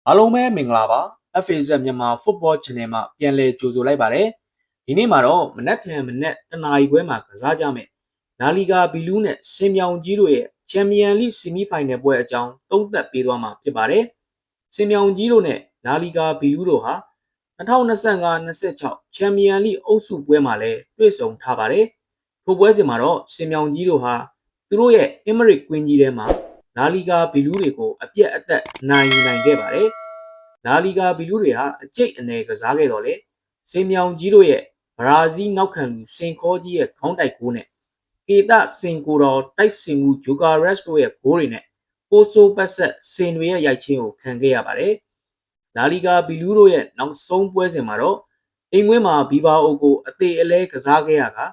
အားလုံးပဲမင်္ဂလာပါ FAZ မြန်မာ Football Channel မှာပြန်လည်ကြိုဆိုလိုက်ပါတယ်ဒီနေ့မှာတော့မနက်ဖြန်မနက်တနာရီခွဲမှာကစားကြမယ်လာလီဂါဘီလူးနဲ့စင်မြောင်ကြီးတို့ရဲ့ချန်ပီယံလိဆီမီဖိုင်နယ်ပွဲအကြောင်းသုံးသပ်ပေးသွားမှာဖြစ်ပါတယ်စင်မြောင်ကြီးတို့နဲ့လာလီဂါဘီလူးတို့ဟာ2025-26ချန်ပီယံလိအုပ်စုပွဲမှာလည်းတွေ့ဆုံထားပါတယ်ထိုပွဲစဉ်မှာတော့စင်မြောင်ကြီးတို့ဟာသူတို့ရဲ့ Emirates ကွင်းကြီးထဲမှာလာလီဂါဘီလူးတွေကိုအပြတ်အသက်နိုင်ယူနိုင်ခဲ့ပါတယ်။လာလီဂါဘီလူးတွေဟာအကျိတ်အနေကစားခဲ့တော့လေစင်မြောင်ကြီးတို့ရဲ့ဘရာဇီးနောက်ခံလူစင်ခေါကြီးရဲ့ခေါင်းတိုက်ကိုနဲ့ကေတစင်ကိုတော်တိုက်စင်မှုဂျိုကာရက်စ်တို့ရဲ့ဂိုးတွေနဲ့ပိုဆိုပတ်ဆက်စင်တွေရဲ့ရိုက်ချင်းကိုခံခဲ့ရပါတယ်။လာလီဂါဘီလူးတို့ရဲ့နောက်ဆုံးပွဲစဉ်မှာတော့အိမ်ဝင်းမှာဘီဘာအိုကိုအသေးအလဲကစားခဲ့ရတာ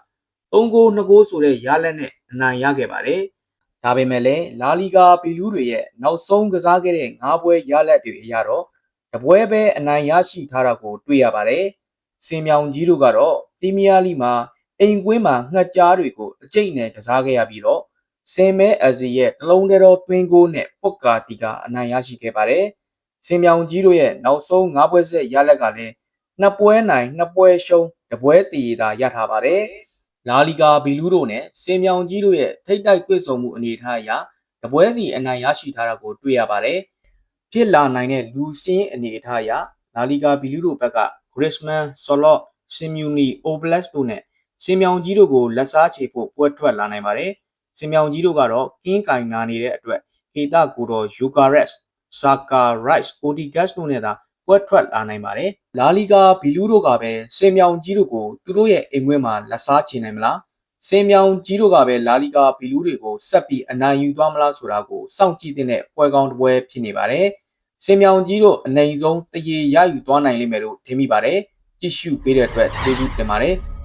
3ဂိုး2ဂိုးဆိုတဲ့ရလက်နဲ့အနိုင်ရခဲ့ပါတယ်။ဒါပေမဲ့လည်းလာလီဂါဘီလူးတွေရဲ့နောက်ဆုံးကစားခဲ့တဲ့9ပွဲရလက်တွေအရတော့တပွဲပဲအနိုင်ရရှိထားတာကိုတွေ့ရပါတယ်။စင်မြောင်ကြီးတို့ကတော့ပရီးမီးယားလိမှာအိမ်ကွင်းမှာငှက်ကြားတွေကိုအကျိတ်နဲ့ကစားခဲ့ရပြီးတော့စင်မဲအဇီရဲ့တလုံးတည်းသောတွင်းကိုနဲ့ပုတ်ကာတီကအနိုင်ရရှိခဲ့ပါတယ်။စင်မြောင်ကြီးတို့ရဲ့နောက်ဆုံး9ပွဲဆက်ရလက်ကလည်း2ပွဲနိုင်2ပွဲရှုံး1ပွဲတည်တာရထားပါတယ်။လာလီဂါဘီလူးတို့နဲ့စင်မြောင်ကြီးတို့ရဲ့ထိပ်တိုက်တွေ့ဆုံမှုအနေအထားအရတပွဲစီအနိုင်ရရှိထားတာကိုတွေ့ရပါတယ်။ဖြစ်လာနိုင်တဲ့လူစင်းအနေအထားအရလာလီဂါဘီလူးတို့ဘက်ကဂရစ်မန်ဆော်လော့စင်မြူနီအိုဘလက်တို့နဲ့စင်မြောင်ကြီးတို့ကိုလက်စားချေဖို့ပွဲထွက်လာနိုင်ပါတယ်။စင်မြောင်ကြီးတို့ကတော့ကင်းကင်နာနေတဲ့အတွက်ကေတာကိုတော်ယူကာရက်စ်ဆာကာရိုက်စ်အိုဒီဂတ်တို့နဲ့သာပွဲထွက်လာနိုင်ပါတယ်။လာလီဂါဘီလူးတို့ကပဲစင်မြောင်ကြီးတို့ကိုသူတို့ရဲ့အိမ်ဝင်းမှာလက်စားချေနိုင်မလား။စင်မြောင်ကြီးတို့ကပဲလာလီဂါဘီလူးတွေကိုဆက်ပြီးအနိုင်ယူသွားမလားဆိုတာကိုစောင့်ကြည့်တဲ့ပွဲကောင်းတစ်ပွဲဖြစ်နေပါတယ်။စင်မြောင်ကြီးတို့အနိုင်ဆုံးတရေရယူသွားနိုင်လိမ့်မယ်လို့ထင်မိပါတယ်။ကြည့်ရှုပေးတဲ့အတွက်ကျေးဇူးတင်ပါတယ်။